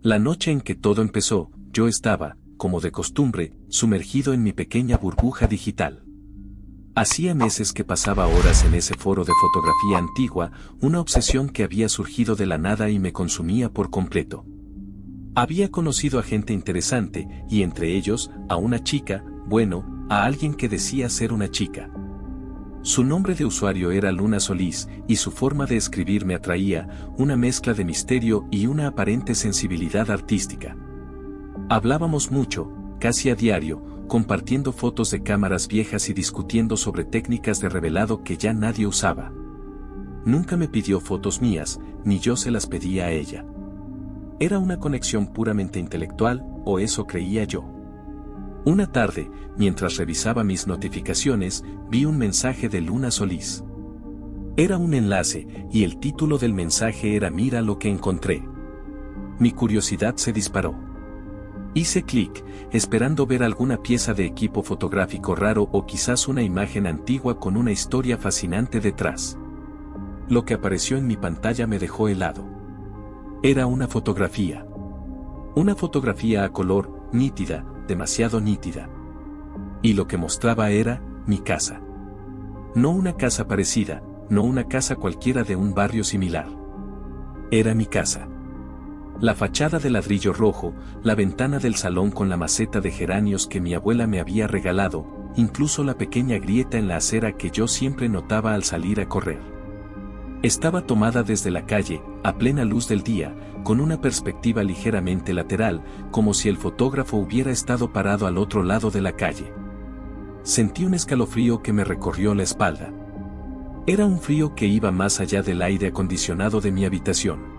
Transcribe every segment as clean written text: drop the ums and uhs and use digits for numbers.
La noche en que todo empezó, yo estaba, como de costumbre, sumergido en mi pequeña burbuja digital. Hacía meses que pasaba horas en ese foro de fotografía antigua, una obsesión que había surgido de la nada y me consumía por completo. Había conocido a gente interesante, y entre ellos, a una chica, bueno, a alguien que decía ser una chica. Su nombre de usuario era Luna Solís, y su forma de escribir me atraía, una mezcla de misterio y una aparente sensibilidad artística. Hablábamos mucho, casi a diario, compartiendo fotos de cámaras viejas y discutiendo sobre técnicas de revelado que ya nadie usaba. Nunca me pidió fotos mías, ni yo se las pedía a ella. Era una conexión puramente intelectual, o eso creía yo. Una tarde, mientras revisaba mis notificaciones, vi un mensaje de Luna Solís. Era un enlace, y el título del mensaje era "Mira lo que encontré". Mi curiosidad se disparó. Hice clic, esperando ver alguna pieza de equipo fotográfico raro o quizás una imagen antigua con una historia fascinante detrás. Lo que apareció en mi pantalla me dejó helado. Era una fotografía. Una fotografía a color, nítida, demasiado nítida. Y lo que mostraba era mi casa. No una casa parecida, no una casa cualquiera de un barrio similar. Era mi casa. La fachada de ladrillo rojo, la ventana del salón con la maceta de geranios que mi abuela me había regalado, incluso la pequeña grieta en la acera que yo siempre notaba al salir a correr. Estaba tomada desde la calle, a plena luz del día, con una perspectiva ligeramente lateral, como si el fotógrafo hubiera estado parado al otro lado de la calle. Sentí un escalofrío que me recorrió la espalda. Era un frío que iba más allá del aire acondicionado de mi habitación.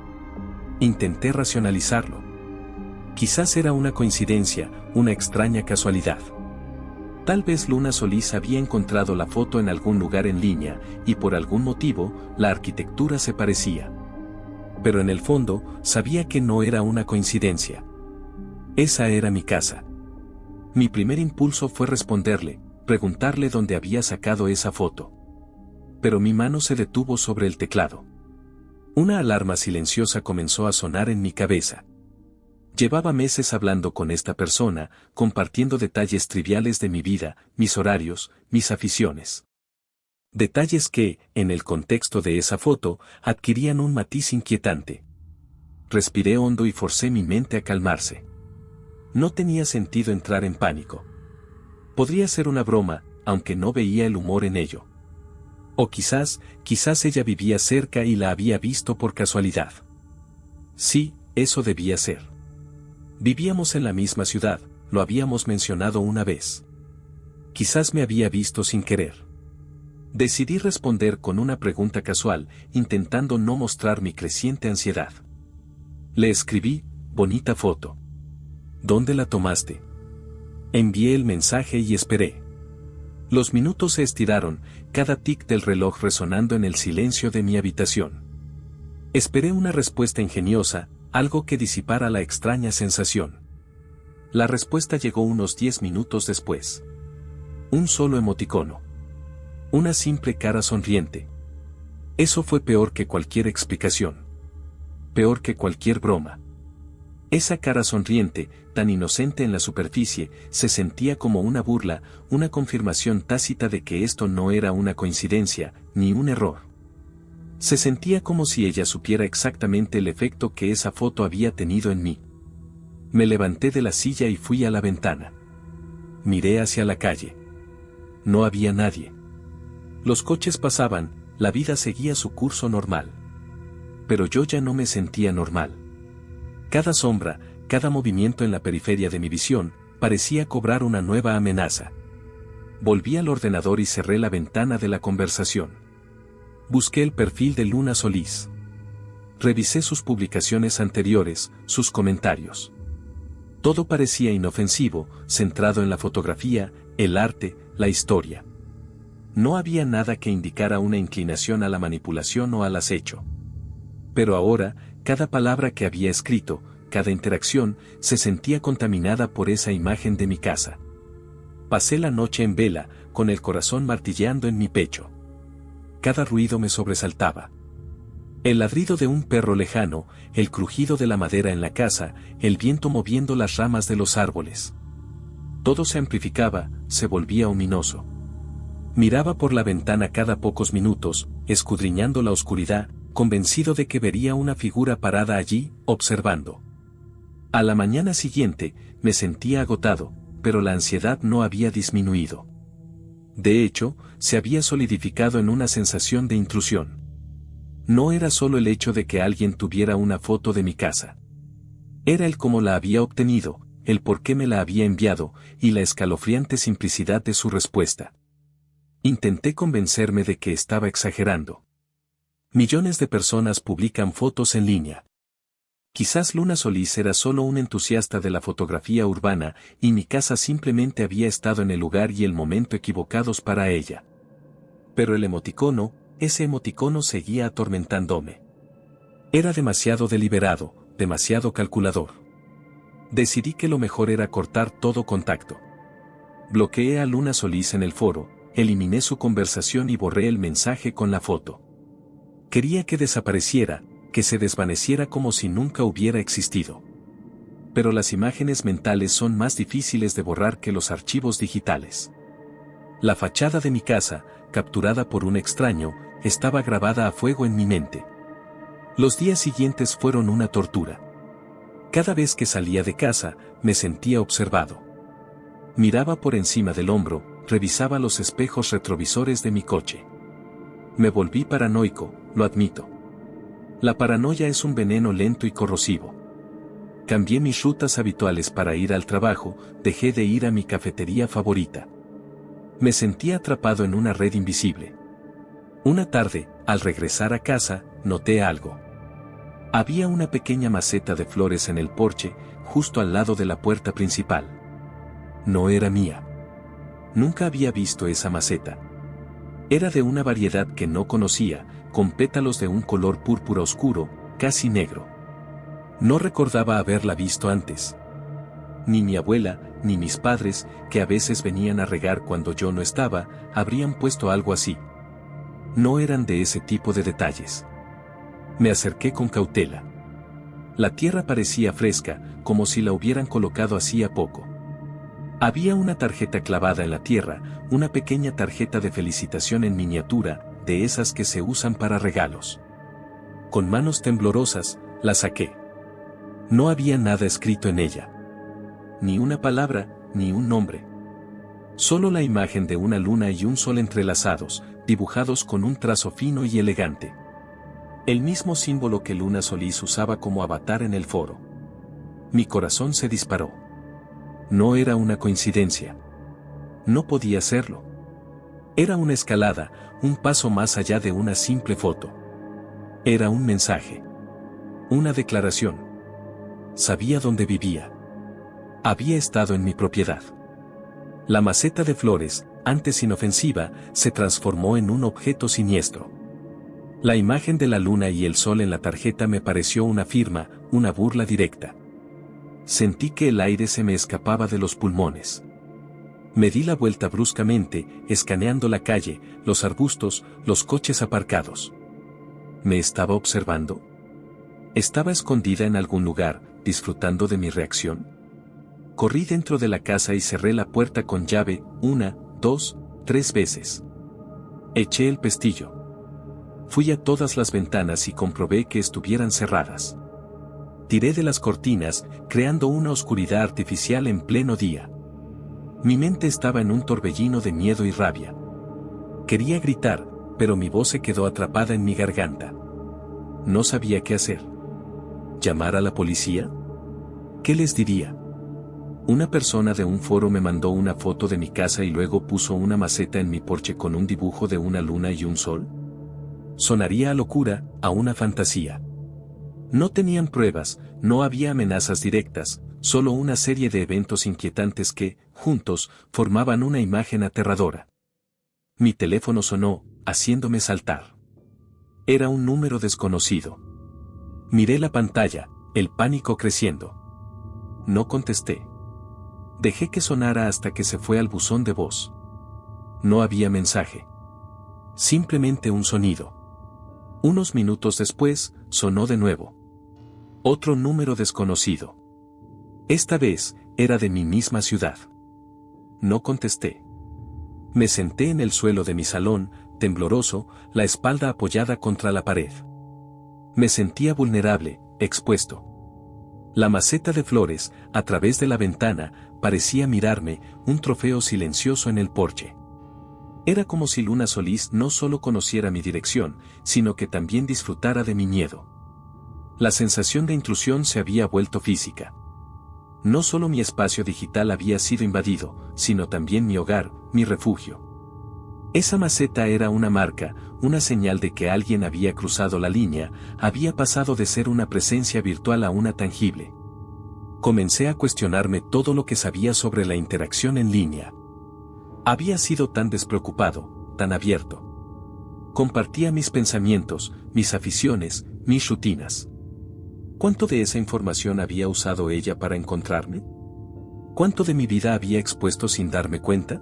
Intenté racionalizarlo. Quizás era una coincidencia, una extraña casualidad. Tal vez Luna Solís había encontrado la foto en algún lugar en línea, y por algún motivo, la arquitectura se parecía. Pero en el fondo, sabía que no era una coincidencia. Esa era mi casa. Mi primer impulso fue responderle, preguntarle dónde había sacado esa foto. Pero mi mano se detuvo sobre el teclado. Una alarma silenciosa comenzó a sonar en mi cabeza. Llevaba meses hablando con esta persona, compartiendo detalles triviales de mi vida, mis horarios, mis aficiones. Detalles que, en el contexto de esa foto, adquirían un matiz inquietante. Respiré hondo y forcé mi mente a calmarse. No tenía sentido entrar en pánico. Podría ser una broma, aunque no veía el humor en ello. O quizás ella vivía cerca y la había visto por casualidad. Sí, eso debía ser. Vivíamos en la misma ciudad, lo habíamos mencionado una vez. Quizás me había visto sin querer. Decidí responder con una pregunta casual, intentando no mostrar mi creciente ansiedad. Le escribí, bonita foto. ¿Dónde la tomaste? Envié el mensaje y esperé. Los minutos se estiraron, cada tic del reloj resonando en el silencio de mi habitación. Esperé una respuesta ingeniosa, algo que disipara la extraña sensación. La respuesta llegó unos 10 minutos después. Un solo emoticono. Una simple cara sonriente. Eso fue peor que cualquier explicación. Peor que cualquier broma. Esa cara sonriente, tan inocente en la superficie, se sentía como una burla, una confirmación tácita de que esto no era una coincidencia, ni un error. Se sentía como si ella supiera exactamente el efecto que esa foto había tenido en mí. Me levanté de la silla y fui a la ventana. Miré hacia la calle. No había nadie. Los coches pasaban, la vida seguía su curso normal. Pero yo ya no me sentía normal. Cada sombra, cada movimiento en la periferia de mi visión, parecía cobrar una nueva amenaza. Volví al ordenador y cerré la ventana de la conversación. Busqué el perfil de Luna Solís. Revisé sus publicaciones anteriores, sus comentarios. Todo parecía inofensivo, centrado en la fotografía, el arte, la historia. No había nada que indicara una inclinación a la manipulación o al acecho. Pero ahora, cada palabra que había escrito, cada interacción, se sentía contaminada por esa imagen de mi casa. Pasé la noche en vela, con el corazón martilleando en mi pecho. Cada ruido me sobresaltaba. El ladrido de un perro lejano, el crujido de la madera en la casa, el viento moviendo las ramas de los árboles. Todo se amplificaba, se volvía ominoso. Miraba por la ventana cada pocos minutos, escudriñando la oscuridad, convencido de que vería una figura parada allí, observando. A la mañana siguiente, me sentía agotado, pero la ansiedad no había disminuido. De hecho, se había solidificado en una sensación de intrusión. No era solo el hecho de que alguien tuviera una foto de mi casa. Era el cómo la había obtenido, el por qué me la había enviado, y la escalofriante simplicidad de su respuesta. Intenté convencerme de que estaba exagerando. Millones de personas publican fotos en línea. Quizás Luna Solís era solo un entusiasta de la fotografía urbana, y mi casa simplemente había estado en el lugar y el momento equivocados para ella. Pero ese emoticono seguía atormentándome. Era demasiado deliberado, demasiado calculador. Decidí que lo mejor era cortar todo contacto. Bloqueé a Luna Solís en el foro, eliminé su conversación y borré el mensaje con la foto. Quería que desapareciera, que se desvaneciera como si nunca hubiera existido. Pero las imágenes mentales son más difíciles de borrar que los archivos digitales. La fachada de mi casa, capturada por un extraño, estaba grabada a fuego en mi mente. Los días siguientes fueron una tortura. Cada vez que salía de casa, me sentía observado. Miraba por encima del hombro, revisaba los espejos retrovisores de mi coche. Me volví paranoico, lo admito. La paranoia es un veneno lento y corrosivo. Cambié mis rutas habituales para ir al trabajo, dejé de ir a mi cafetería favorita. Me sentía atrapado en una red invisible. Una tarde, al regresar a casa, noté algo. Había una pequeña maceta de flores en el porche, justo al lado de la puerta principal. No era mía. Nunca había visto esa maceta. Era de una variedad que no conocía, con pétalos de un color púrpura oscuro, casi negro. No recordaba haberla visto antes. Ni mi abuela, ni mis padres, que a veces venían a regar cuando yo no estaba, habrían puesto algo así. No eran de ese tipo de detalles. Me acerqué con cautela. La tierra parecía fresca, como si la hubieran colocado hacía poco. Había una tarjeta clavada en la tierra, una pequeña tarjeta de felicitación en miniatura, de esas que se usan para regalos. Con manos temblorosas, la saqué. No había nada escrito en ella. Ni una palabra, ni un nombre. Solo la imagen de una luna y un sol entrelazados, dibujados con un trazo fino y elegante. El mismo símbolo que Luna Solís usaba como avatar en el foro. Mi corazón se disparó. No era una coincidencia. No podía serlo. Era una escalada, un paso más allá de una simple foto. Era un mensaje. Una declaración. Sabía dónde vivía. Había estado en mi propiedad. La maceta de flores, antes inofensiva, se transformó en un objeto siniestro. La imagen de la luna y el sol en la tarjeta me pareció una firma, una burla directa. Sentí que el aire se me escapaba de los pulmones. Me di la vuelta bruscamente, escaneando la calle, los arbustos, los coches aparcados. ¿Me estaba observando? ¿Estaba escondida en algún lugar, disfrutando de mi reacción? Corrí dentro de la casa y cerré la puerta con llave, 1, 2, 3 veces. Eché el pestillo. Fui a todas las ventanas y comprobé que estuvieran cerradas. Tiré de las cortinas, creando una oscuridad artificial en pleno día. Mi mente estaba en un torbellino de miedo y rabia. Quería gritar, pero mi voz se quedó atrapada en mi garganta. No sabía qué hacer. ¿Llamar a la policía? ¿Qué les diría? Una persona de un foro me mandó una foto de mi casa y luego puso una maceta en mi porche con un dibujo de una luna y un sol. Sonaría a locura, a una fantasía. No tenían pruebas, no había amenazas directas, solo una serie de eventos inquietantes que, juntos, formaban una imagen aterradora. Mi teléfono sonó, haciéndome saltar. Era un número desconocido. Miré la pantalla, el pánico creciendo. No contesté. Dejé que sonara hasta que se fue al buzón de voz. No había mensaje. Simplemente un sonido. Unos minutos después, sonó de nuevo. Otro número desconocido. Esta vez, era de mi misma ciudad. No contesté. Me senté en el suelo de mi salón, tembloroso, la espalda apoyada contra la pared. Me sentía vulnerable, expuesto. La maceta de flores, a través de la ventana, parecía mirarme, un trofeo silencioso en el porche. Era como si Luna Solís no solo conociera mi dirección, sino que también disfrutara de mi miedo. La sensación de intrusión se había vuelto física. No solo mi espacio digital había sido invadido, sino también mi hogar, mi refugio. Esa maceta era una marca, una señal de que alguien había cruzado la línea, había pasado de ser una presencia virtual a una tangible. Comencé a cuestionarme todo lo que sabía sobre la interacción en línea. Había sido tan despreocupado, tan abierto. Compartía mis pensamientos, mis aficiones, mis rutinas. ¿Cuánto de esa información había usado ella para encontrarme? ¿Cuánto de mi vida había expuesto sin darme cuenta?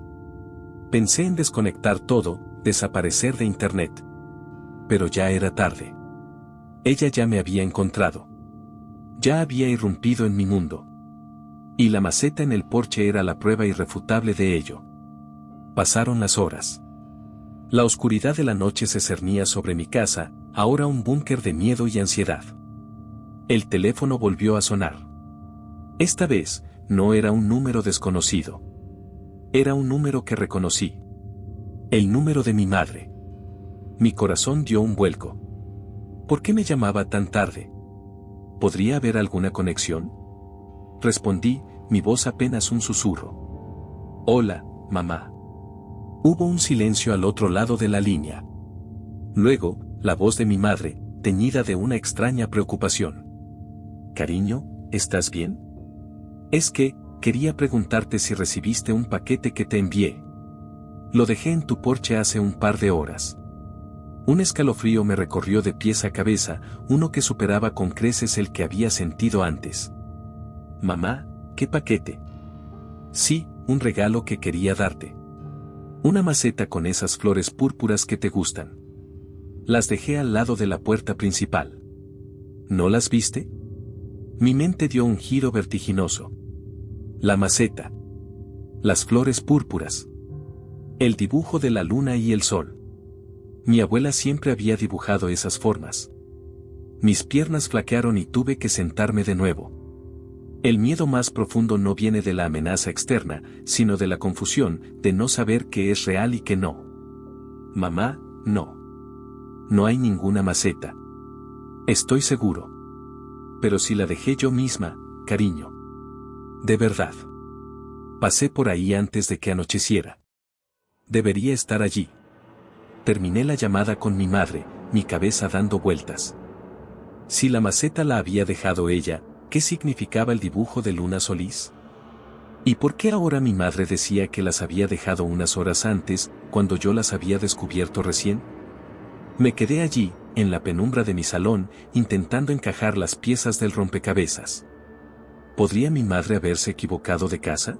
Pensé en desconectar todo, desaparecer de Internet. Pero ya era tarde. Ella ya me había encontrado. Ya había irrumpido en mi mundo. Y la maceta en el porche era la prueba irrefutable de ello. Pasaron las horas. La oscuridad de la noche se cernía sobre mi casa, ahora un búnker de miedo y ansiedad. El teléfono volvió a sonar. Esta vez, no era un número desconocido. Era un número que reconocí. El número de mi madre. Mi corazón dio un vuelco. ¿Por qué me llamaba tan tarde? ¿Podría haber alguna conexión? Respondí, mi voz apenas un susurro. Hola, mamá. Hubo un silencio al otro lado de la línea. Luego, la voz de mi madre, teñida de una extraña preocupación. Cariño, ¿estás bien? Es que, quería preguntarte si recibiste un paquete que te envié. Lo dejé en tu porche hace un par de horas. Un escalofrío me recorrió de pies a cabeza, uno que superaba con creces el que había sentido antes. Mamá, ¿qué paquete? Sí, un regalo que quería darte. Una maceta con esas flores púrpuras que te gustan. Las dejé al lado de la puerta principal. ¿No las viste? Mi mente dio un giro vertiginoso. La maceta. Las flores púrpuras. El dibujo de la luna y el sol. Mi abuela siempre había dibujado esas formas. Mis piernas flaquearon y tuve que sentarme de nuevo. El miedo más profundo no viene de la amenaza externa, sino de la confusión, de no saber qué es real y qué no. Mamá, no. No hay ninguna maceta. Estoy seguro. Pero si la dejé yo misma, cariño. De verdad. Pasé por ahí antes de que anocheciera. Debería estar allí. Terminé la llamada con mi madre, mi cabeza dando vueltas. Si la maceta la había dejado ella, ¿qué significaba el dibujo de Luna Solís? ¿Y por qué ahora mi madre decía que las había dejado unas horas antes, cuando yo las había descubierto recién? Me quedé allí, en la penumbra de mi salón, intentando encajar las piezas del rompecabezas. ¿Podría mi madre haberse equivocado de casa?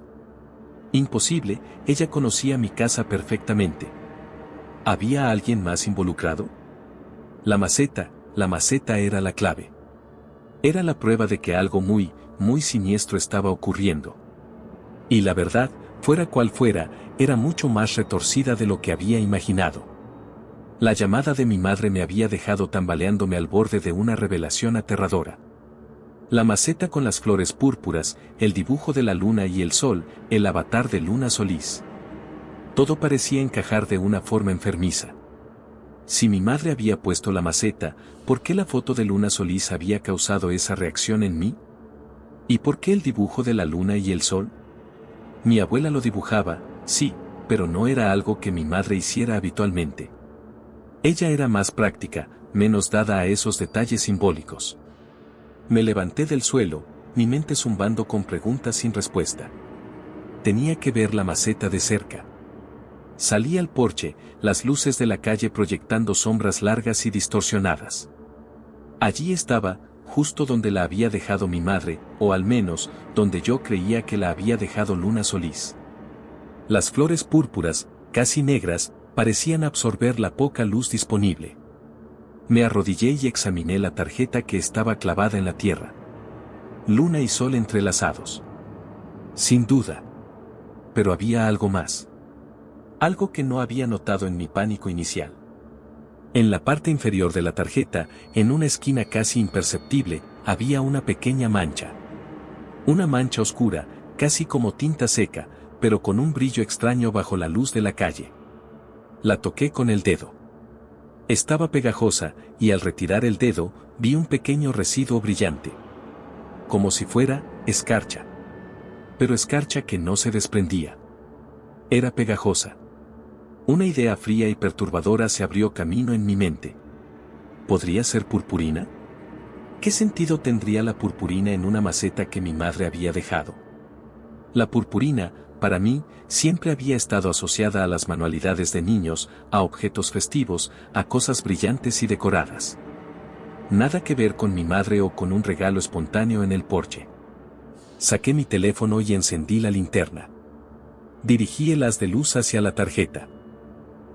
Imposible, ella conocía mi casa perfectamente. ¿Había alguien más involucrado? La maceta era la clave. Era la prueba de que algo muy, muy siniestro estaba ocurriendo. Y la verdad, fuera cual fuera, era mucho más retorcida de lo que había imaginado. La llamada de mi madre me había dejado tambaleándome al borde de una revelación aterradora. La maceta con las flores púrpuras, el dibujo de la luna y el sol, el avatar de Luna Solís. Todo parecía encajar de una forma enfermiza. Si mi madre había puesto la maceta, ¿por qué la foto de Luna Solís había causado esa reacción en mí? ¿Y por qué el dibujo de la luna y el sol? Mi abuela lo dibujaba, sí, pero no era algo que mi madre hiciera habitualmente. Ella era más práctica, menos dada a esos detalles simbólicos. Me levanté del suelo, mi mente zumbando con preguntas sin respuesta. Tenía que ver la maceta de cerca. Salí al porche, las luces de la calle proyectando sombras largas y distorsionadas. Allí estaba, justo donde la había dejado mi madre, o al menos, donde yo creía que la había dejado Luna Solís. Las flores púrpuras, casi negras, parecían absorber la poca luz disponible. Me arrodillé y examiné la tarjeta que estaba clavada en la tierra. Luna y sol entrelazados. Sin duda. Pero había algo más. Algo que no había notado en mi pánico inicial. En la parte inferior de la tarjeta, en una esquina casi imperceptible, había una pequeña mancha. Una mancha oscura, casi como tinta seca, pero con un brillo extraño bajo la luz de la calle. La toqué con el dedo. Estaba pegajosa, y al retirar el dedo, vi un pequeño residuo brillante. Como si fuera escarcha. Pero escarcha que no se desprendía. Era pegajosa. Una idea fría y perturbadora se abrió camino en mi mente. ¿Podría ser purpurina? ¿Qué sentido tendría la purpurina en una maceta que mi madre había dejado? La purpurina, para mí, siempre había estado asociada a las manualidades de niños, a objetos festivos, a cosas brillantes y decoradas. Nada que ver con mi madre o con un regalo espontáneo en el porche. Saqué mi teléfono y encendí la linterna. Dirigí el haz de luz hacia la tarjeta.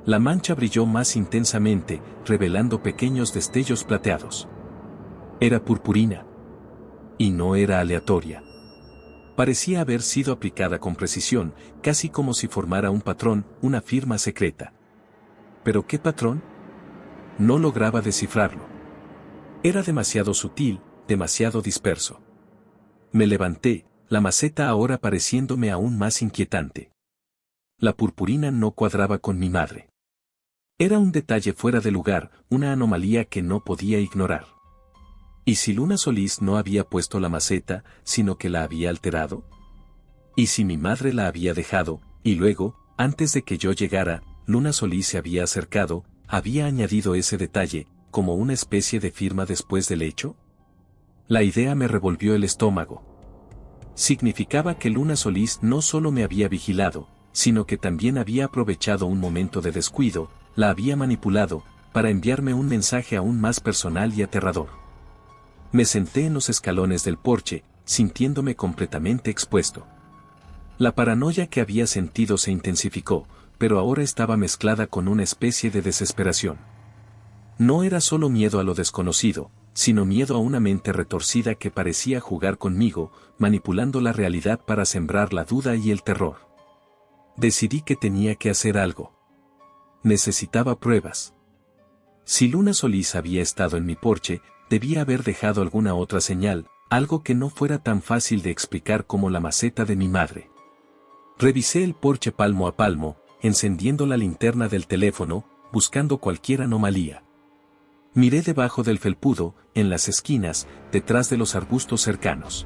La mancha brilló más intensamente, revelando pequeños destellos plateados. Era purpurina. Y no era aleatoria. Parecía haber sido aplicada con precisión, casi como si formara un patrón, una firma secreta. ¿Pero qué patrón? No lograba descifrarlo. Era demasiado sutil, demasiado disperso. Me levanté, la maceta ahora pareciéndome aún más inquietante. La purpurina no cuadraba con mi madre. Era un detalle fuera de lugar, una anomalía que no podía ignorar. ¿Y si Luna Solís no había puesto la maceta, sino que la había alterado? ¿Y si mi madre la había dejado, y luego, antes de que yo llegara, Luna Solís se había acercado, había añadido ese detalle, como una especie de firma después del hecho? La idea me revolvió el estómago. Significaba que Luna Solís no solo me había vigilado, sino que también había aprovechado un momento de descuido, la había manipulado, para enviarme un mensaje aún más personal y aterrador. Me senté en los escalones del porche, sintiéndome completamente expuesto. La paranoia que había sentido se intensificó, pero ahora estaba mezclada con una especie de desesperación. No era solo miedo a lo desconocido, sino miedo a una mente retorcida que parecía jugar conmigo, manipulando la realidad para sembrar la duda y el terror. Decidí que tenía que hacer algo. Necesitaba pruebas. Si Luna Solís había estado en mi porche, debía haber dejado alguna otra señal, algo que no fuera tan fácil de explicar como la maceta de mi madre. Revisé el porche palmo a palmo, encendiendo la linterna del teléfono, buscando cualquier anomalía. Miré debajo del felpudo, en las esquinas, detrás de los arbustos cercanos.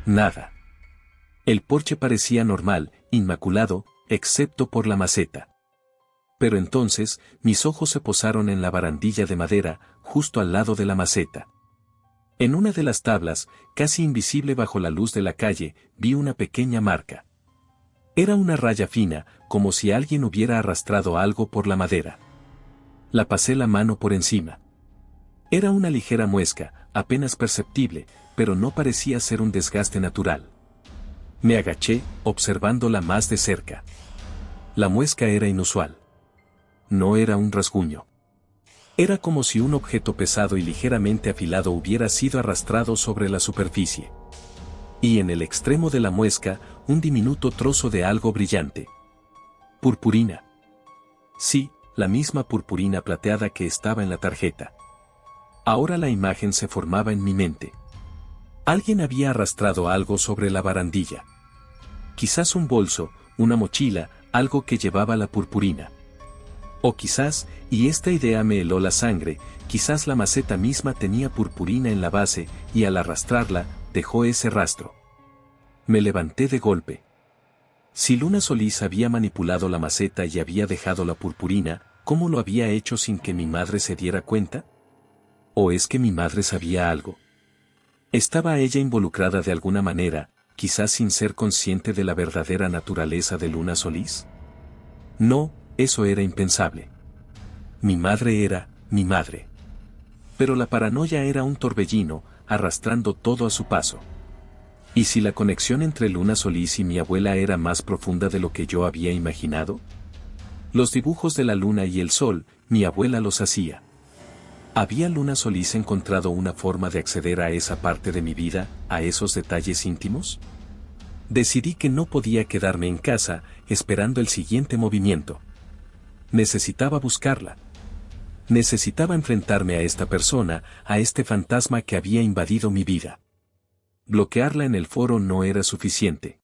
Nada. El porche parecía normal, inmaculado, excepto por la maceta. Pero entonces, mis ojos se posaron en la barandilla de madera, justo al lado de la maceta. En una de las tablas, casi invisible bajo la luz de la calle, vi una pequeña marca. Era una raya fina, como si alguien hubiera arrastrado algo por la madera. La pasé la mano por encima. Era una ligera muesca, apenas perceptible, pero no parecía ser un desgaste natural. Me agaché, observándola más de cerca. La muesca era inusual. No era un rasguño. Era como si un objeto pesado y ligeramente afilado hubiera sido arrastrado sobre la superficie. Y en el extremo de la muesca, un diminuto trozo de algo brillante. Purpurina. Sí, la misma purpurina plateada que estaba en la tarjeta. Ahora la imagen se formaba en mi mente. Alguien había arrastrado algo sobre la barandilla. Quizás un bolso, una mochila, algo que llevaba la purpurina. O quizás, y esta idea me heló la sangre, quizás la maceta misma tenía purpurina en la base, y al arrastrarla, dejó ese rastro. Me levanté de golpe. Si Luna Solís había manipulado la maceta y había dejado la purpurina, ¿cómo lo había hecho sin que mi madre se diera cuenta? ¿O es que mi madre sabía algo? ¿Estaba ella involucrada de alguna manera, quizás sin ser consciente de la verdadera naturaleza de Luna Solís? No, eso era impensable. Mi madre era, mi madre. Pero la paranoia era un torbellino, arrastrando todo a su paso. ¿Y si la conexión entre Luna Solís y mi abuela era más profunda de lo que yo había imaginado? Los dibujos de la luna y el sol, mi abuela los hacía. ¿Había Luna Solís encontrado una forma de acceder a esa parte de mi vida, a esos detalles íntimos? Decidí que no podía quedarme en casa, esperando el siguiente movimiento. Necesitaba buscarla. Necesitaba enfrentarme a esta persona, a este fantasma que había invadido mi vida. Bloquearla en el foro no era suficiente.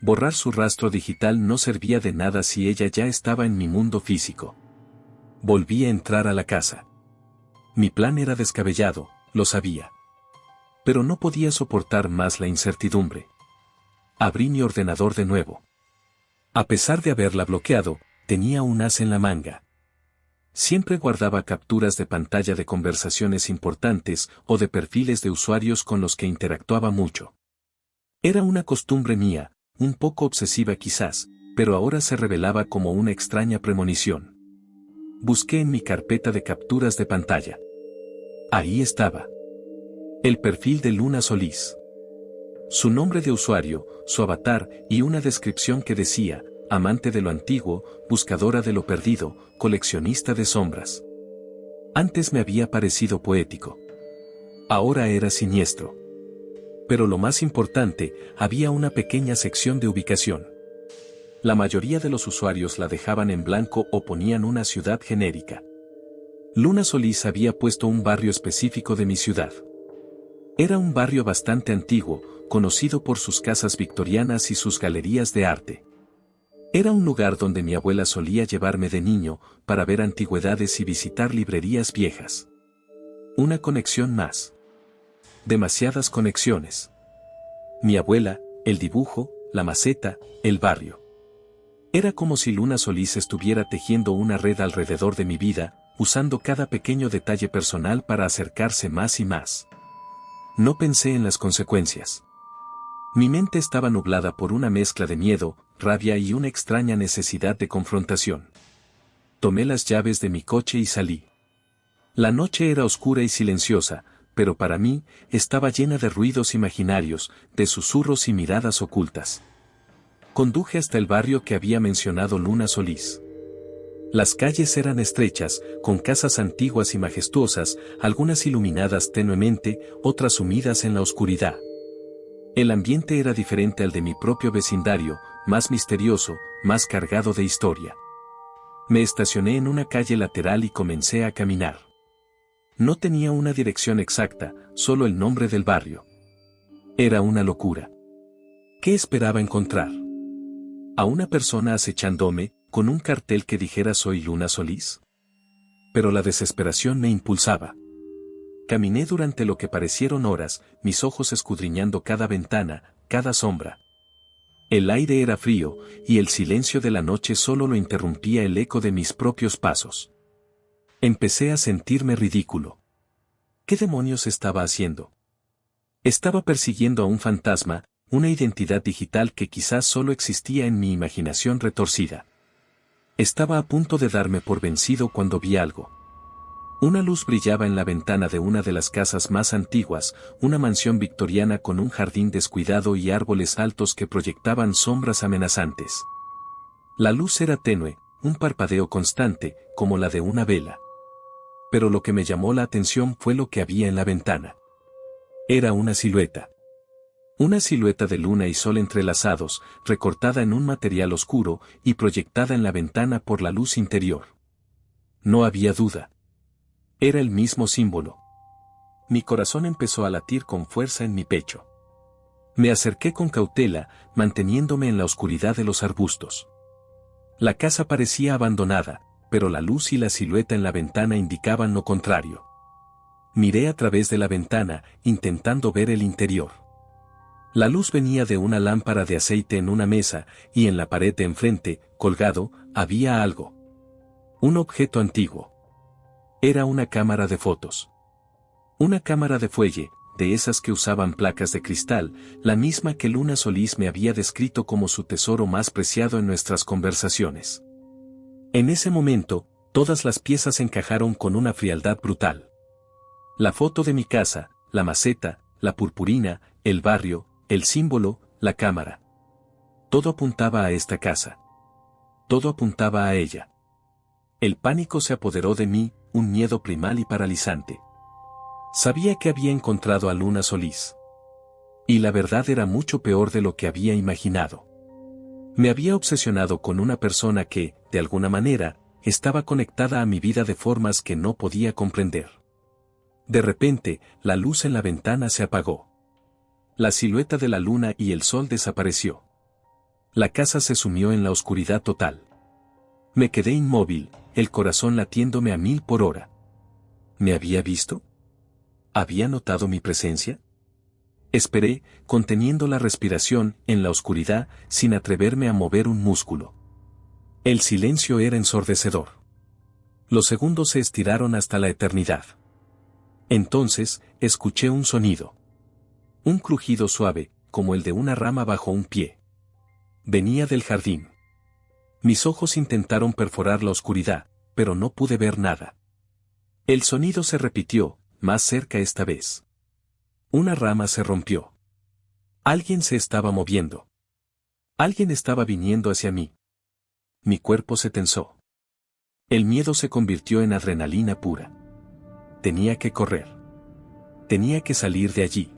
Borrar su rastro digital no servía de nada si ella ya estaba en mi mundo físico. Volví a entrar a la casa. Mi plan era descabellado, lo sabía. Pero no podía soportar más la incertidumbre. Abrí mi ordenador de nuevo. A pesar de haberla bloqueado, tenía un as en la manga. Siempre guardaba capturas de pantalla de conversaciones importantes o de perfiles de usuarios con los que interactuaba mucho. Era una costumbre mía, un poco obsesiva quizás, pero ahora se revelaba como una extraña premonición. Busqué en mi carpeta de capturas de pantalla. Ahí estaba. El perfil de Luna Solís. Su nombre de usuario, su avatar y una descripción que decía, amante de lo antiguo, buscadora de lo perdido, coleccionista de sombras. Antes me había parecido poético. Ahora era siniestro. Pero lo más importante, había una pequeña sección de ubicación. La mayoría de los usuarios la dejaban en blanco o ponían una ciudad genérica. Luna Solís había puesto un barrio específico de mi ciudad. Era un barrio bastante antiguo, conocido por sus casas victorianas y sus galerías de arte. Era un lugar donde mi abuela solía llevarme de niño para ver antigüedades y visitar librerías viejas. Una conexión más. Demasiadas conexiones. Mi abuela, el dibujo, la maceta, el barrio. Era como si Luna Solís estuviera tejiendo una red alrededor de mi vida, usando cada pequeño detalle personal para acercarse más y más. No pensé en las consecuencias. Mi mente estaba nublada por una mezcla de miedo, rabia y una extraña necesidad de confrontación. Tomé las llaves de mi coche y salí. La noche era oscura y silenciosa, pero para mí, estaba llena de ruidos imaginarios, de susurros y miradas ocultas. Conduje hasta el barrio que había mencionado Luna Solís. Las calles eran estrechas, con casas antiguas y majestuosas, algunas iluminadas tenuemente, otras sumidas en la oscuridad. El ambiente era diferente al de mi propio vecindario, más misterioso, más cargado de historia. Me estacioné en una calle lateral y comencé a caminar. No tenía una dirección exacta, solo el nombre del barrio. Era una locura. ¿Qué esperaba encontrar? ¿A una persona acechándome, con un cartel que dijera soy Luna Solís? Pero la desesperación me impulsaba. Caminé durante lo que parecieron horas, mis ojos escudriñando cada ventana, cada sombra. El aire era frío, y el silencio de la noche solo lo interrumpía el eco de mis propios pasos. Empecé a sentirme ridículo. ¿Qué demonios estaba haciendo? Estaba persiguiendo a un fantasma, una identidad digital que quizás solo existía en mi imaginación retorcida. Estaba a punto de darme por vencido cuando vi algo. Una luz brillaba en la ventana de una de las casas más antiguas, una mansión victoriana con un jardín descuidado y árboles altos que proyectaban sombras amenazantes. La luz era tenue, un parpadeo constante, como la de una vela. Pero lo que me llamó la atención fue lo que había en la ventana. Era una silueta. Una silueta de luna y sol entrelazados, recortada en un material oscuro y proyectada en la ventana por la luz interior. No había duda. Era el mismo símbolo. Mi corazón empezó a latir con fuerza en mi pecho. Me acerqué con cautela, manteniéndome en la oscuridad de los arbustos. La casa parecía abandonada, pero la luz y la silueta en la ventana indicaban lo contrario. Miré a través de la ventana, intentando ver el interior. La luz venía de una lámpara de aceite en una mesa, y en la pared de enfrente, colgado, había algo. Un objeto antiguo. Era una cámara de fotos. Una cámara de fuelle, de esas que usaban placas de cristal, la misma que Luna Solís me había descrito como su tesoro más preciado en nuestras conversaciones. En ese momento, todas las piezas encajaron con una frialdad brutal. La foto de mi casa, la maceta, la purpurina, el barrio, el símbolo, la cámara. Todo apuntaba a esta casa. Todo apuntaba a ella. El pánico se apoderó de mí, un miedo primal y paralizante. Sabía que había encontrado a Luna Solís. Y la verdad era mucho peor de lo que había imaginado. Me había obsesionado con una persona que, de alguna manera, estaba conectada a mi vida de formas que no podía comprender. De repente, la luz en la ventana se apagó. La silueta de la luna y el sol desapareció. La casa se sumió en la oscuridad total. Me quedé inmóvil, el corazón latiéndome a 1000 por hora. ¿Me había visto? ¿Había notado mi presencia? Esperé, conteniendo la respiración, en la oscuridad, sin atreverme a mover un músculo. El silencio era ensordecedor. Los segundos se estiraron hasta la eternidad. Entonces, escuché un sonido. Un crujido suave, como el de una rama bajo un pie. Venía del jardín. Mis ojos intentaron perforar la oscuridad, pero no pude ver nada. El sonido se repitió, más cerca esta vez. Una rama se rompió. Alguien se estaba moviendo. Alguien estaba viniendo hacia mí. Mi cuerpo se tensó. El miedo se convirtió en adrenalina pura. Tenía que correr. Tenía que salir de allí.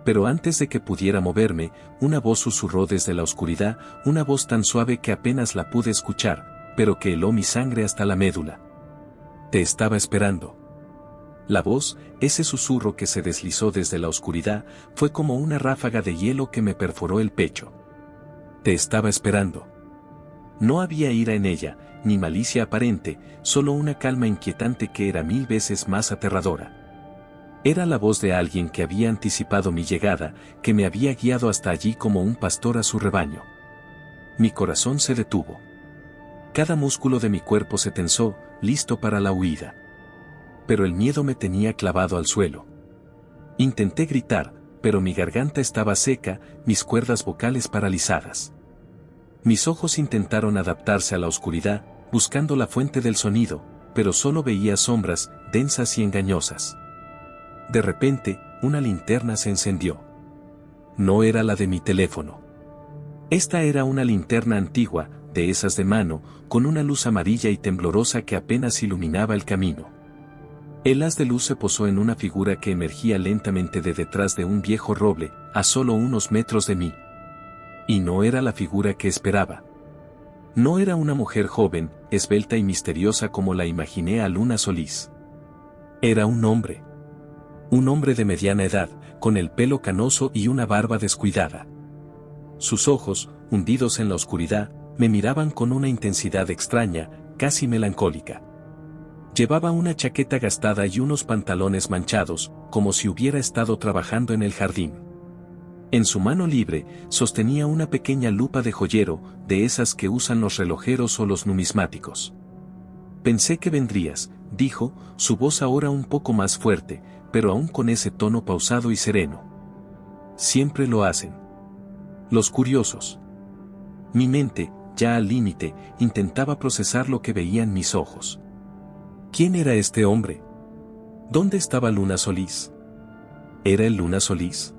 Pero antes de que pudiera moverme, una voz susurró desde la oscuridad, una voz tan suave que apenas la pude escuchar, pero que heló mi sangre hasta la médula. Te estaba esperando. La voz, ese susurro que se deslizó desde la oscuridad, fue como una ráfaga de hielo que me perforó el pecho. Te estaba esperando. No había ira en ella, ni malicia aparente, solo una calma inquietante que era 1000 veces más aterradora. Era la voz de alguien que había anticipado mi llegada, que me había guiado hasta allí como un pastor a su rebaño. Mi corazón se detuvo. Cada músculo de mi cuerpo se tensó, listo para la huida. Pero el miedo me tenía clavado al suelo. Intenté gritar, pero mi garganta estaba seca, mis cuerdas vocales paralizadas. Mis ojos intentaron adaptarse a la oscuridad, buscando la fuente del sonido, pero solo veía sombras, densas y engañosas. De repente, una linterna se encendió. No era la de mi teléfono. Esta era una linterna antigua, de esas de mano, con una luz amarilla y temblorosa que apenas iluminaba el camino. El haz de luz se posó en una figura que emergía lentamente de detrás de un viejo roble, a solo unos metros de mí. Y no era la figura que esperaba. No era una mujer joven, esbelta y misteriosa como la imaginé a Luna Solís. Era un hombre. Un hombre de mediana edad, con el pelo canoso y una barba descuidada. Sus ojos, hundidos en la oscuridad, me miraban con una intensidad extraña, casi melancólica. Llevaba una chaqueta gastada y unos pantalones manchados, como si hubiera estado trabajando en el jardín. En su mano libre, sostenía una pequeña lupa de joyero, de esas que usan los relojeros o los numismáticos. Pensé que vendrías, dijo, su voz ahora un poco más fuerte, pero aún con ese tono pausado y sereno. Siempre lo hacen. Los curiosos. Mi mente, ya al límite, intentaba procesar lo que veían mis ojos. ¿Quién era este hombre? ¿Dónde estaba Luna Solís? ¿Era el Luna Solís?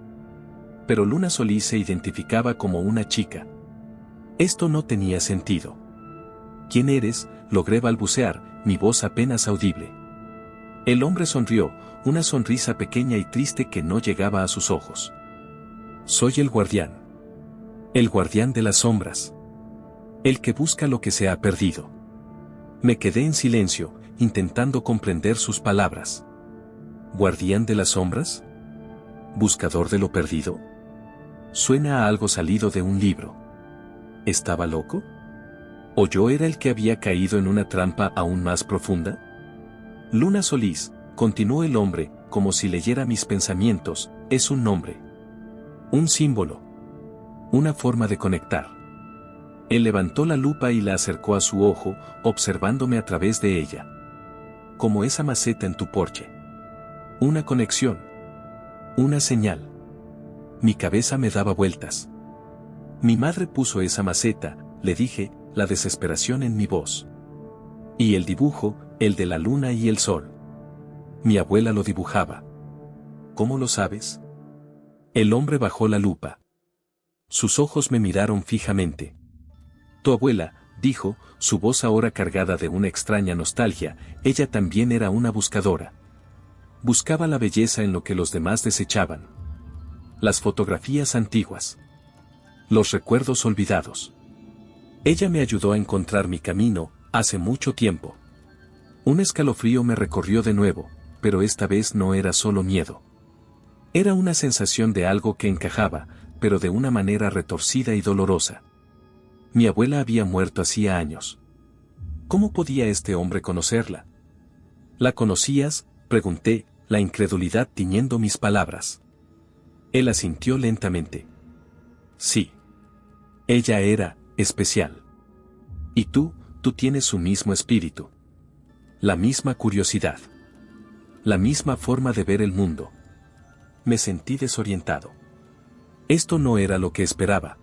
Pero Luna Solís se identificaba como una chica. Esto no tenía sentido. ¿Quién eres?, logré balbucear, mi voz apenas audible. El hombre sonrió, una sonrisa pequeña y triste que no llegaba a sus ojos. Soy el guardián. El guardián de las sombras. El que busca lo que se ha perdido. Me quedé en silencio, intentando comprender sus palabras. ¿Guardián de las sombras? ¿Buscador de lo perdido? Suena a algo salido de un libro. ¿Estaba loco? ¿O yo era el que había caído en una trampa aún más profunda? Luna Solís, continuó el hombre, como si leyera mis pensamientos, es un nombre. Un símbolo. Una forma de conectar. Él levantó la lupa y la acercó a su ojo, observándome a través de ella. Como esa maceta en tu porche. Una conexión. Una señal. Mi cabeza me daba vueltas. Mi madre puso esa maceta, le dije, la desesperación en mi voz. Y el dibujo, el de la luna y el sol. Mi abuela lo dibujaba. ¿Cómo lo sabes? El hombre bajó la lupa. Sus ojos me miraron fijamente. Tu abuela, dijo, su voz ahora cargada de una extraña nostalgia. Ella también era una buscadora. Buscaba la belleza en lo que los demás desechaban. Las fotografías antiguas. Los recuerdos olvidados. Ella me ayudó a encontrar mi camino, hace mucho tiempo. Un escalofrío me recorrió de nuevo, pero esta vez no era solo miedo. Era una sensación de algo que encajaba, pero de una manera retorcida y dolorosa. Mi abuela había muerto hacía años. ¿Cómo podía este hombre conocerla? ¿La conocías?, pregunté, la incredulidad tiñendo mis palabras. Él asintió lentamente. Sí. Ella era especial. Y tú tienes su mismo espíritu. La misma curiosidad. La misma forma de ver el mundo. Me sentí desorientado. Esto no era lo que esperaba.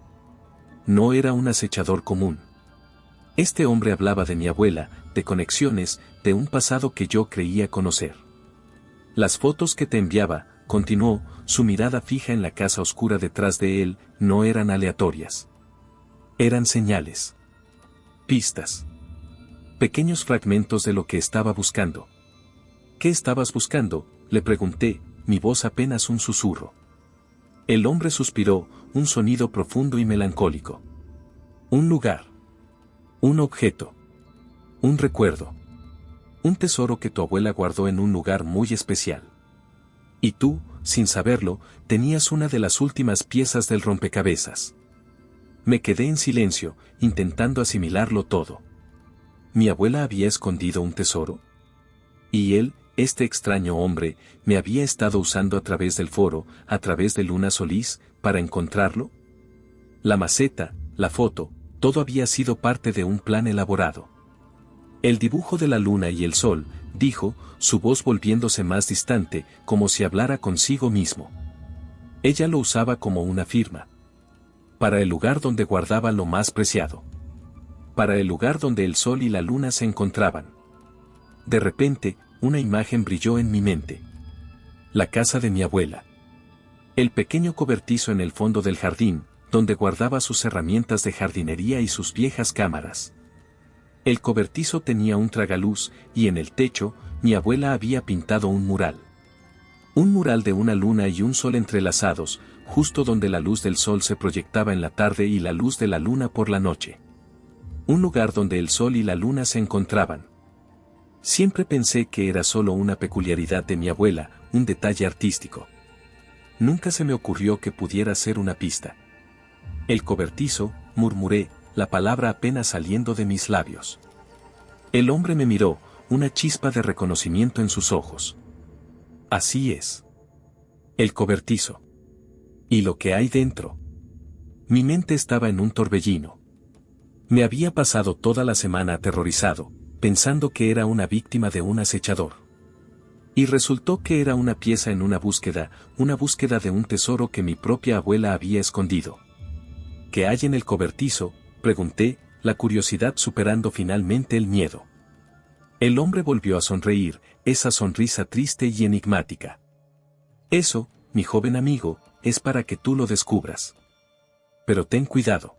No era un acechador común. Este hombre hablaba de mi abuela, de conexiones, de un pasado que yo creía conocer. Las fotos que te enviaba, continuó, su mirada fija en la casa oscura detrás de él, no eran aleatorias. Eran señales. Pistas. Pequeños fragmentos de lo que estaba buscando. ¿Qué estabas buscando?, le pregunté, mi voz apenas un susurro. El hombre suspiró, un sonido profundo y melancólico. Un lugar. Un objeto. Un recuerdo. Un tesoro que tu abuela guardó en un lugar muy especial. Y tú, sin saberlo, tenías una de las últimas piezas del rompecabezas. Me quedé en silencio, intentando asimilarlo todo. ¿Mi abuela había escondido un tesoro? Y él, este extraño hombre, me había estado usando a través del foro, a través de Luna Solís, para encontrarlo. La maceta, la foto, todo había sido parte de un plan elaborado. El dibujo de la luna y el sol, dijo, su voz volviéndose más distante, como si hablara consigo mismo. Ella lo usaba como una firma. Para el lugar donde guardaba lo más preciado. Para el lugar donde el sol y la luna se encontraban. De repente, una imagen brilló en mi mente. La casa de mi abuela. El pequeño cobertizo en el fondo del jardín, donde guardaba sus herramientas de jardinería y sus viejas cámaras. El cobertizo tenía un tragaluz, y en el techo, mi abuela había pintado un mural. Un mural de una luna y un sol entrelazados, justo donde la luz del sol se proyectaba en la tarde y la luz de la luna por la noche. Un lugar donde el sol y la luna se encontraban. Siempre pensé que era solo una peculiaridad de mi abuela, un detalle artístico. Nunca se me ocurrió que pudiera ser una pista. El cobertizo, murmuré, la palabra apenas saliendo de mis labios. El hombre me miró, una chispa de reconocimiento en sus ojos. Así es. El cobertizo. ¿Y lo que hay dentro? Mi mente estaba en un torbellino. Me había pasado toda la semana aterrorizado, pensando que era una víctima de un acechador. Y resultó que era una pieza en una búsqueda de un tesoro que mi propia abuela había escondido. ¿Qué hay en el cobertizo?, pregunté, la curiosidad superando finalmente el miedo. El hombre volvió a sonreír, esa sonrisa triste y enigmática. Eso, mi joven amigo, es para que tú lo descubras. Pero ten cuidado.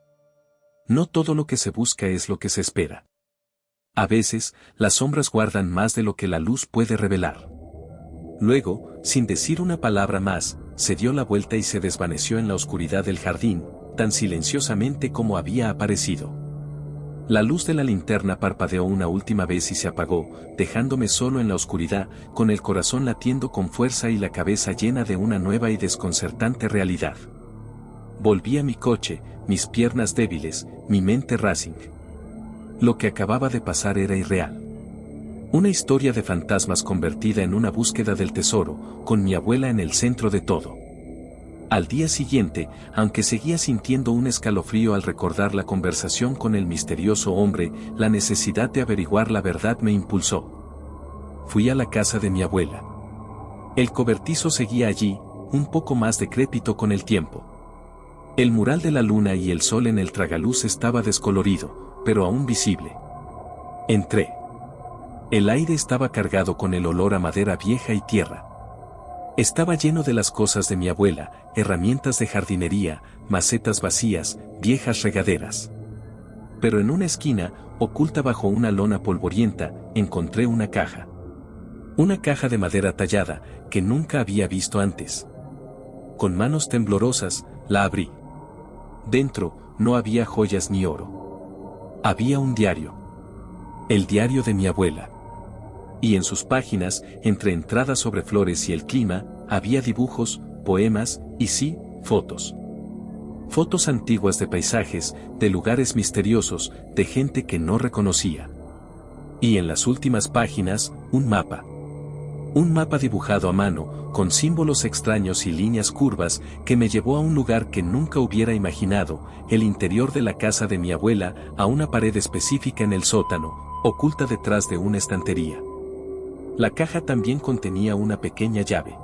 No todo lo que se busca es lo que se espera. A veces, las sombras guardan más de lo que la luz puede revelar. Luego, sin decir una palabra más, se dio la vuelta y se desvaneció en la oscuridad del jardín, tan silenciosamente como había aparecido. La luz de la linterna parpadeó una última vez y se apagó, dejándome solo en la oscuridad, con el corazón latiendo con fuerza y la cabeza llena de una nueva y desconcertante realidad. Volví a mi coche, mis piernas débiles, mi mente racing. Lo que acababa de pasar era irreal. Una historia de fantasmas convertida en una búsqueda del tesoro, con mi abuela en el centro de todo. Al día siguiente, aunque seguía sintiendo un escalofrío al recordar la conversación con el misterioso hombre, la necesidad de averiguar la verdad me impulsó. Fui a la casa de mi abuela. El cobertizo seguía allí, un poco más decrépito con el tiempo. El mural de la luna y el sol en el tragaluz estaba descolorido, pero aún visible. Entré. El aire estaba cargado con el olor a madera vieja y tierra. Estaba lleno de las cosas de mi abuela, herramientas de jardinería, macetas vacías, viejas regaderas. Pero en una esquina, oculta bajo una lona polvorienta, encontré una caja. Una caja de madera tallada, que nunca había visto antes. Con manos temblorosas, la abrí. Dentro, no había joyas ni oro. Había un diario. El diario de mi abuela. Y en sus páginas, entre entradas sobre flores y el clima, había dibujos, poemas, y sí, fotos. Fotos antiguas de paisajes, de lugares misteriosos, de gente que no reconocía. Y en las últimas páginas, un mapa. Un mapa dibujado a mano, con símbolos extraños y líneas curvas, que me llevó a un lugar que nunca hubiera imaginado, el interior de la casa de mi abuela, a una pared específica en el sótano, oculta detrás de una estantería. La caja también contenía una pequeña llave.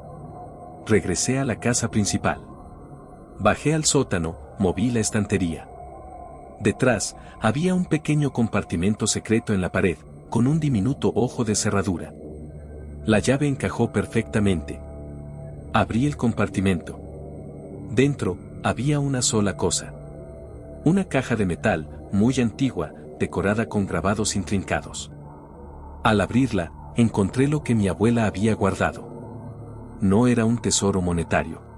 Regresé a la casa principal. Bajé al sótano, moví la estantería. Detrás, había un pequeño compartimento secreto en la pared, con un diminuto ojo de cerradura. La llave encajó perfectamente. Abrí el compartimento. Dentro, había una sola cosa. Una caja de metal, muy antigua, decorada con grabados intrincados. Al abrirla, encontré lo que mi abuela había guardado. No era un tesoro monetario.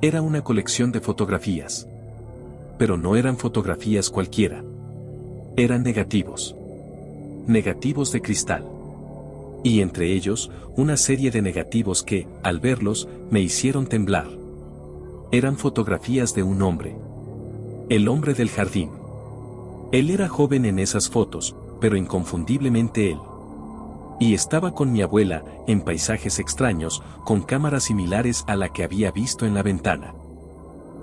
Era una colección de fotografías. Pero no eran fotografías cualquiera. Eran negativos. Negativos de cristal. Y entre ellos, una serie de negativos que, al verlos, me hicieron temblar. Eran fotografías de un hombre. El hombre del jardín. Él era joven en esas fotos, pero inconfundiblemente él. Y estaba con mi abuela, en paisajes extraños, con cámaras similares a la que había visto en la ventana.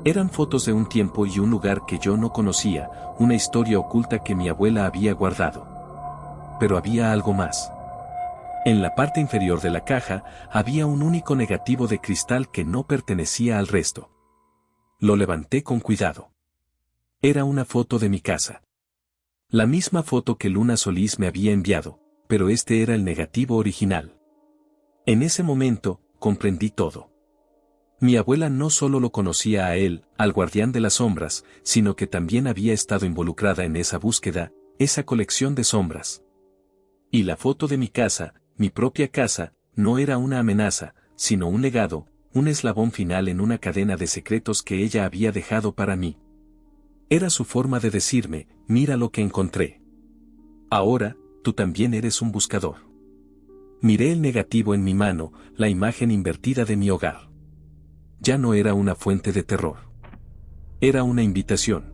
Eran fotos de un tiempo y un lugar que yo no conocía, una historia oculta que mi abuela había guardado. Pero había algo más. En la parte inferior de la caja, había un único negativo de cristal que no pertenecía al resto. Lo levanté con cuidado. Era una foto de mi casa. La misma foto que Luna Solís me había enviado, pero este era el negativo original. En ese momento, comprendí todo. Mi abuela no solo lo conocía a él, al guardián de las sombras, sino que también había estado involucrada en esa búsqueda, esa colección de sombras. Y la foto de mi casa, mi propia casa, no era una amenaza, sino un legado, un eslabón final en una cadena de secretos que ella había dejado para mí. Era su forma de decirme, mira lo que encontré. Ahora, tú también eres un buscador. Miré el negativo en mi mano, la imagen invertida de mi hogar. Ya no era una fuente de terror. Era una invitación.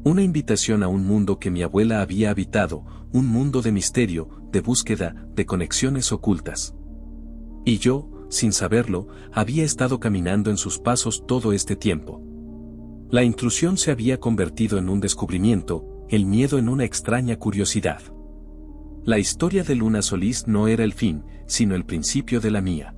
Una invitación a un mundo que mi abuela había habitado, un mundo de misterio, de búsqueda, de conexiones ocultas. Y yo, sin saberlo, había estado caminando en sus pasos todo este tiempo. La intrusión se había convertido en un descubrimiento, el miedo en una extraña curiosidad. La historia de Luna Solís no era el fin, sino el principio de la mía.